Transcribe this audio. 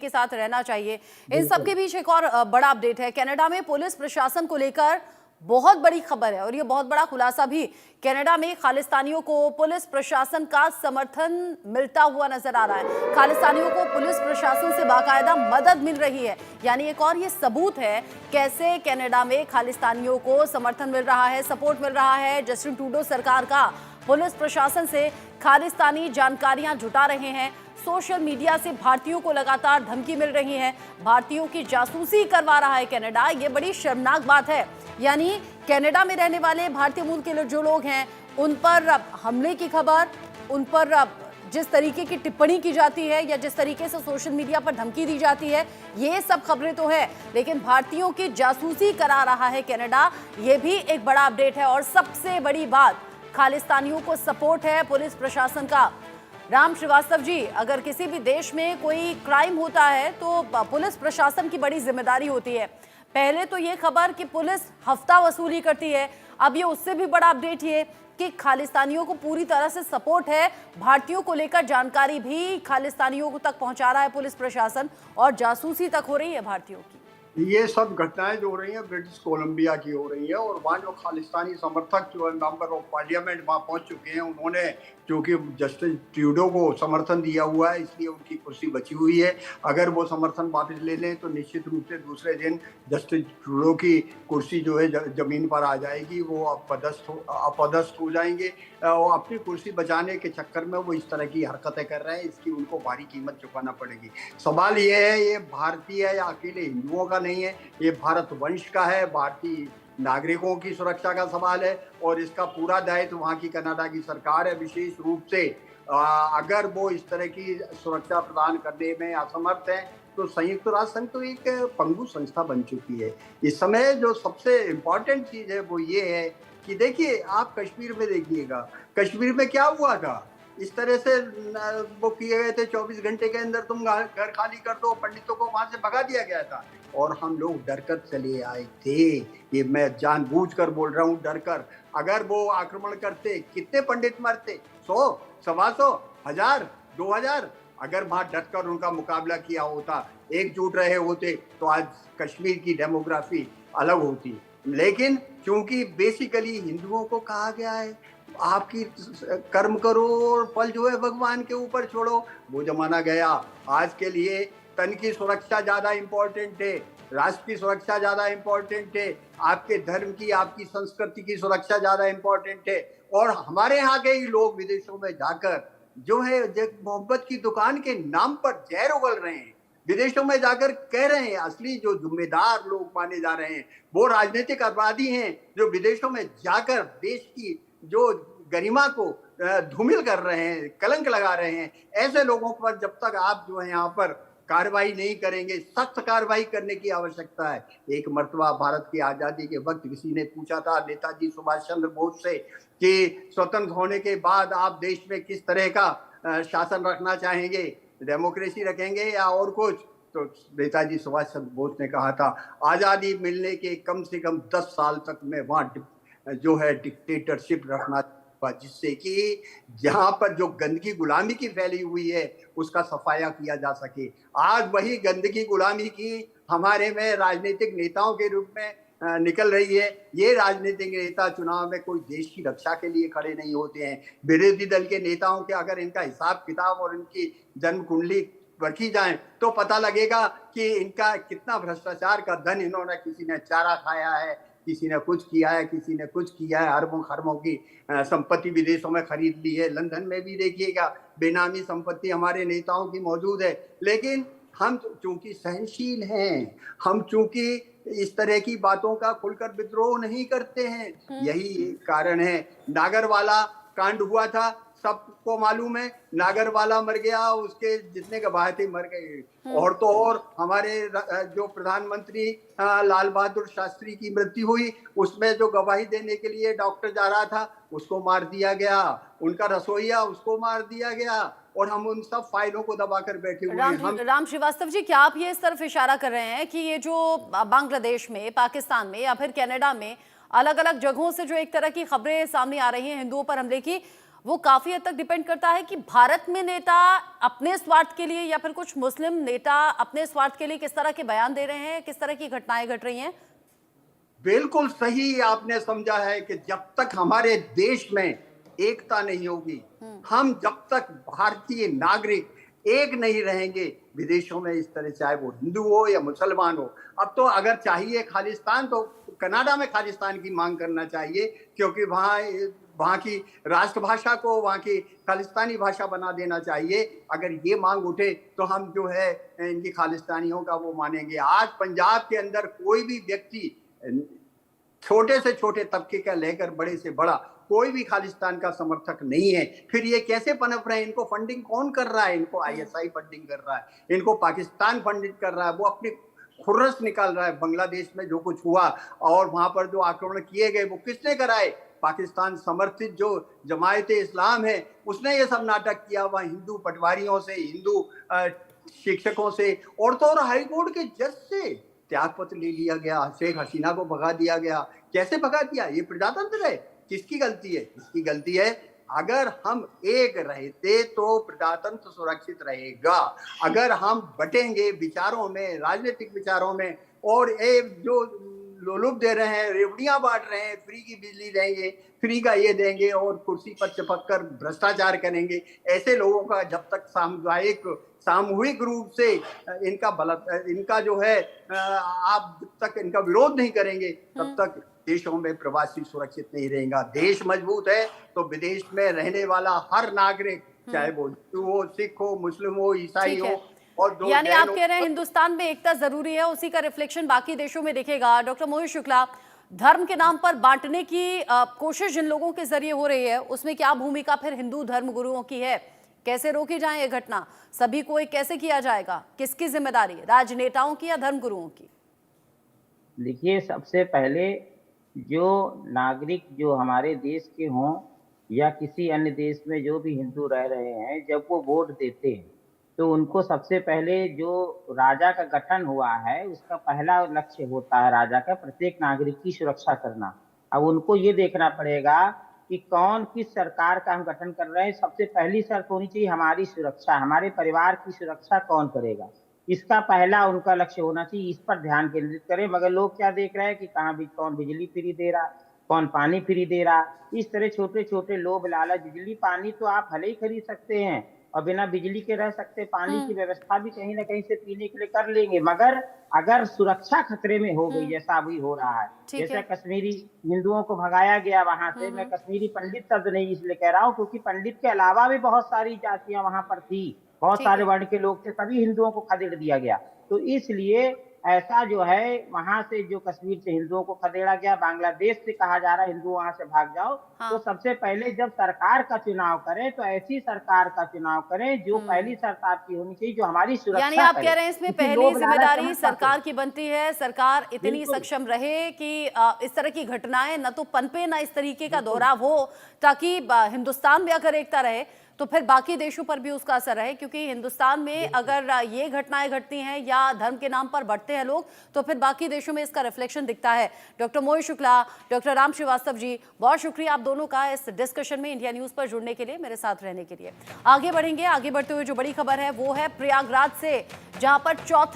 के साथ रहना चाहिए। इन सब के बीच एक और बड़ा अपडेट है, कनाडा में पुलिस प्रशासन को लेकर बहुत बड़ी खबर है और ये बहुत बड़ा खुलासा भी। कनाडा में खालिस्तानियों को पुलिस प्रशासन का समर्थन मिलता हुआ नजर आ रहा है। खालिस्तानियों को पुलिस प्रशासन से बाकायदा मदद मिल रही है, यानी एक और ये सबूत है कैसे कनाडा में खालिस्तानियों को समर्थन मिल रहा है, सपोर्ट मिल रहा है। जस्टिन ट्रूडो सरकार का पुलिस प्रशासन से खालिस्तानी जानकारियां जुटा रहे हैं। सोशल मीडिया से भारतीयों को लगातार धमकी मिल रही है, भारतीयों की जासूसी करवा रहा है कनाडा। ये बड़ी शर्मनाक बात है, यानी कनाडा में रहने वाले भारतीय मूल के जो लोग हैं उन पर हमले की खबर, उन पर जिस तरीके की टिप्पणी की जाती है या जिस तरीके से सोशल मीडिया पर धमकी दी जाती है, ये सब खबरें तो है, लेकिन भारतीयों की जासूसी करा रहा है कनाडा, ये भी एक बड़ा अपडेट है। और सबसे बड़ी बात, खालिस्तानियों को सपोर्ट है पुलिस प्रशासन का। राम श्रीवास्तव जी, अगर किसी भी देश में कोई क्राइम होता है तो पुलिस प्रशासन की बड़ी जिम्मेदारी होती है। पहले तो ये खबर कि पुलिस हफ्ता वसूली करती है, अब ये उससे भी बड़ा अपडेट ये कि खालिस्तानियों को पूरी तरह से सपोर्ट है, भारतीयों को लेकर जानकारी भी खालिस्तानियों को तक पहुंचा रहा है पुलिस प्रशासन और जासूसी तक हो रही है भारतीयों की। ये सब घटनाएं जो हो रही हैं ब्रिटिश कोलंबिया की हो रही है और वहाँ जो खालिस्तानी समर्थक जो मेंबर ऑफ पार्लियामेंट वहाँ पहुंच चुके हैं, उन्होंने क्योंकि जस्टिन ट्रूडो को समर्थन दिया हुआ है इसलिए उनकी कुर्सी बची हुई है। अगर वो समर्थन वापस ले लें तो निश्चित रूप से दूसरे दिन जस्टिन ट्रूडो की कुर्सी जो है जमीन पर आ जाएगी, वो अपदस्थ हो जाएंगे और अपनी कुर्सी बचाने के चक्कर में वो इस तरह की हरकतें कर रहे हैं, इसकी उनको भारी कीमत चुकाना पड़ेगी। सवाल ये है, ये भारतीय या अकेले हिंदुओं का नहीं है, ये भारत वंश का है, भारतीय नागरिकों की सुरक्षा का सवाल है और इसका पूरा दायित्व वहाँ की कनाडा की सरकार है। विशेष रूप से अगर वो इस तरह की सुरक्षा प्रदान करने में असमर्थ है तो संयुक्त राष्ट्र संघ तो एक पंगु संस्था बन चुकी है। इस समय जो सबसे इम्पोर्टेंट चीज है वो ये है कि देखिए, आप कश्मीर में देखिएगा, कश्मीर में क्या हुआ था, इस तरह से वो किए गए थे 24 घंटे के अंदर तुम घर खाली कर दो, पंडितों को वहां से भगा दिया गया था और हम लोग डरकर चले आए थे। ये मैं जानबूझकर बोल रहा हूँ, डरकर। अगर वो आक्रमण करते कितने पंडित मरते, 100, 125, 1000, 2000। अगर वहां डटकर उनका मुकाबला किया होता, एकजुट रहे होते तो आज कश्मीर की डेमोग्राफी अलग होती। लेकिन क्योंकि बेसिकली हिंदुओं को कहा गया है आपकी कर्म करो और फल जो है भगवान के ऊपर छोड़ो, वो जमाना गया। आज के लिए तन की सुरक्षा ज्यादा इंपॉर्टेंट है, राष्ट्र की सुरक्षा ज्यादा इंपॉर्टेंट है, आपके धर्म की, आपकी संस्कृति की सुरक्षा ज्यादा इंपॉर्टेंट है। और हमारे यहाँ के ही लोग विदेशों में जाकर जो है मोहब्बत की दुकान के नाम पर जहर उगल रहे हैं, विदेशों में जाकर कह रहे हैं। असली जो जिम्मेदार लोग माने जा रहे हैं वो राजनीतिक अपराधी हैं जो विदेशों में जाकर देश की जो गरिमा को धूमिल कर रहे हैं, कलंक लगा रहे हैं। ऐसे लोगों पर जब तक आप जो है यहाँ पर कार्रवाई नहीं करेंगे, सख्त कार्रवाई करने की आवश्यकता है। एक मर्तबा भारत की आजादी के वक्त किसी ने पूछा था नेताजी सुभाष चंद्र बोस से कि स्वतंत्र होने के बाद आप देश में किस तरह का शासन रखना चाहेंगे, डेमोक्रेसी रखेंगे या और कुछ। तो नेताजी सुभाष चंद्र बोस ने कहा था आजादी मिलने के कम से कम 10 साल तक मैं वहां जो है डिक्टेटरशिप रखना, जिससे कि जहां पर जो गंदगी गुलामी की फैली हुई है उसका सफाया किया जा सके। आज वही गंदगी गुलामी की हमारे में राजनीतिक नेताओं के रूप में निकल रही है। ये राजनीतिक नेता चुनाव में कोई देश की रक्षा के लिए खड़े नहीं होते हैं। विरोधी दल के नेताओं के अगर इनका हिसाब किताब और इनकी जन्म कुंडली रखी जाए तो पता लगेगा कि इनका कितना भ्रष्टाचार का धन इन्होंने, किसी ने चारा खाया है, किसी ने कुछ किया है, किसी ने कुछ किया है। अरबों खरबों की संपत्ति विदेशों में खरीद ली है। लंदन में भी देखिएगा बेनामी संपत्ति हमारे नेताओं की मौजूद है। लेकिन हम चूंकि सहनशील हैं, हम चूंकि इस तरह की बातों का खुलकर विद्रोह नहीं करते हैं, यही कारण है। नागरवाला कांड हुआ था, सबको मालूम है, नागरवाला मर गया, उसके जितने गवाह थे मर गए। और तो और हमारे जो प्रधानमंत्री लाल बहादुर शास्त्री की मृत्यु हुई, उसमें जो गवाही देने के लिए डॉक्टर जा रहा था उसको मार दिया गया, उनका रसोइया उसको मार दिया गया और हम उन सब फाइलों को दबाकर बैठे हुए हैं। राम श्रीवास्तव जी, क्या आप ये इस तरफ इशारा कर रहे हैं कि ये जो बांग्लादेश में, पाकिस्तान में या फिर कनाडा में अलग अलग जगहों से जो एक तरह की खबरें सामने आ रही हैं हिंदुओं पर हमले की, वो काफी हद तक डिपेंड करता है कि भारत में नेता अपने स्वार्थ के लिए या फिर कुछ मुस्लिम नेता अपने स्वार्थ के लिए किस तरह के बयान दे रहे हैं, किस तरह की घटनाएं घट रही हैं। बिल्कुल सही आपने समझा है कि जब तक हमारे देश में एकता नहीं होगी, हम जब तक भारतीय नागरिक एक नहीं रहेंगे विदेशों में, इस तरह चाहे वो हिंदू हो या मुसलमान हो। अब तो अगर चाहिए खालिस्तान तो कनाडा में खालिस्तान की मांग करना चाहिए, क्योंकि वहाँ की राष्ट्रभाषा को वहाँ की खालिस्तानी भाषा बना देना चाहिए। अगर ये मांग उठे तो हम जो है इनकी खालिस्तानियों का वो मानेंगे। आज पंजाब के अंदर कोई भी व्यक्ति, छोटे से छोटे तबके का लेकर बड़े से बड़ा, कोई भी खालिस्तान का समर्थक नहीं है। फिर ये कैसे पनप रहे हैं? इनको फंडिंग कौन कर रहा है? इनको आईएसआई फंडिंग कर रहा है, इनको पाकिस्तान फंडिंग कर रहा है। वो अपनी खुर्रस निकाल रहा है। बांग्लादेश में जो कुछ हुआ और वहां पर जो आक्रमण किए गए वो किसने कराए? पाकिस्तान समर्थित जो जमायते इस्लाम है उसने ये सब नाटक किया। वहाँ हिंदू पटवारियों से, हिंदू शिक्षकों से और तो और हाईकोर्ट के जज से त्यागपत्र ले लिया गया। शेख हसीना को भगा दिया गया। कैसे भगा दिया? ये प्रजातंत्र है? किसकी गलती है? इसकी गलती है। अगर हम एक रहते तो प्रजातंत्र सुरक्षित रहेगा। अगर हम बटेंगे विचारों में, राजनीतिक विचारों में, और एक जो लोलुप दे रहे हैं, रेवड़ियां बांट रहे हैं, फ्री की बिजली देंगे, फ्री का ये देंगे और कुर्सी पर चिपक कर भ्रष्टाचार करेंगे, ऐसे लोगों का जब तक सामूहिक रूप से इनका जो है आप जब तक इनका विरोध नहीं करेंगे तब तक देशों में प्रवासी सुरक्षित नहीं रहेगा। देश मजबूत है तो विदेश में रहने वाला हर नागरिक, चाहे वो हिंदू हो, सिख हो, मुस्लिम हो, ईसाई हो, और यानी आप कह रहे हैं हिंदुस्तान में एकता जरूरी है, उसी का रिफ्लेक्शन बाकी देशों में दिखेगा। डॉक्टर मोहित शुक्ला, धर्म के नाम पर बांटने की कोशिश जिन लोगों के जरिए हो रही है उसमें क्या भूमिका फिर हिंदू धर्म गुरुओं की है? कैसे रोकी जाए ये घटना? सभी को एक कैसे किया जाएगा? किसकी जिम्मेदारी, राजनेताओं की या धर्म गुरुओं की? देखिए, सबसे पहले जो नागरिक जो हमारे देश के हों या किसी अन्य देश में जो भी हिंदू रह रहे हैं, जब वो वोट देते हैं तो उनको सबसे पहले जो राजा का गठन हुआ है उसका पहला लक्ष्य होता है राजा का प्रत्येक नागरिक की सुरक्षा करना। अब उनको ये देखना पड़ेगा कि कौन किस सरकार का हम गठन कर रहे हैं। सबसे पहली शर्त होनी चाहिए हमारी सुरक्षा, हमारे परिवार की सुरक्षा कौन करेगा, इसका पहला उनका लक्ष्य होना चाहिए। इस पर ध्यान केंद्रित करें। मगर लोग क्या देख रहे हैं कि कहाँ भी कौन बिजली फ्री दे रहा, कौन पानी फ्री दे रहा। इस तरह छोटे छोटे लोभ लालच, बिजली पानी तो आप भले ही खरीद सकते हैं और बिना बिजली के रह सकते, पानी की व्यवस्था भी कहीं ना कहीं से पीने के लिए कर लेंगे, मगर अगर सुरक्षा खतरे में हो गई जैसा अभी हो रहा है, जैसे कश्मीरी हिंदुओं को भगाया गया वहां से, मैं कश्मीरी पंडित शब्द नहीं इसलिए कह रहा हूँ क्योंकि पंडित के अलावा भी बहुत सारी जातियां वहां पर थी, बहुत सारे वर्ण के लोग थे, सभी हिंदुओं को खदेड़ दिया गया। तो इसलिए ऐसा जो है वहां से जो कश्मीर से हिंदुओं को खदेड़ा गया, बांग्लादेश से कहा जा रहा है हिंदू वहां से भाग जाओ। तो सबसे पहले जब सरकार का चुनाव करें तो ऐसी सरकार का चुनाव करें जो पहली सरकार की होनी चाहिए, जो हमारी सुरक्षा। यानी आप कह रहे हैं इसमें पहली जिम्मेदारी सरकार की बनती है, सरकार इतनी सक्षम रहे कि इस तरह की घटनाएं न तो पनपे न इस तरीके का दोहराव हो, ताकि हिंदुस्तान में अगर एकता रहे तो फिर बाकी देशों पर भी उसका असर है। क्योंकि हिंदुस्तान में अगर ये घटनाएं घटती हैं या धर्म के नाम पर बढ़ते हैं लोग तो फिर बाकी देशों में इसका रिफ्लेक्शन दिखता है। डॉक्टर मोहित शुक्ला, डॉक्टर राम श्रीवास्तव जी, बहुत शुक्रिया आप दोनों का इस डिस्कशन में इंडिया न्यूज पर जुड़ने के लिए, मेरे साथ रहने के लिए। आगे बढ़ेंगे। आगे बढ़ते हुए जो बड़ी खबर है वो है प्रयागराज से, जहां पर चौथा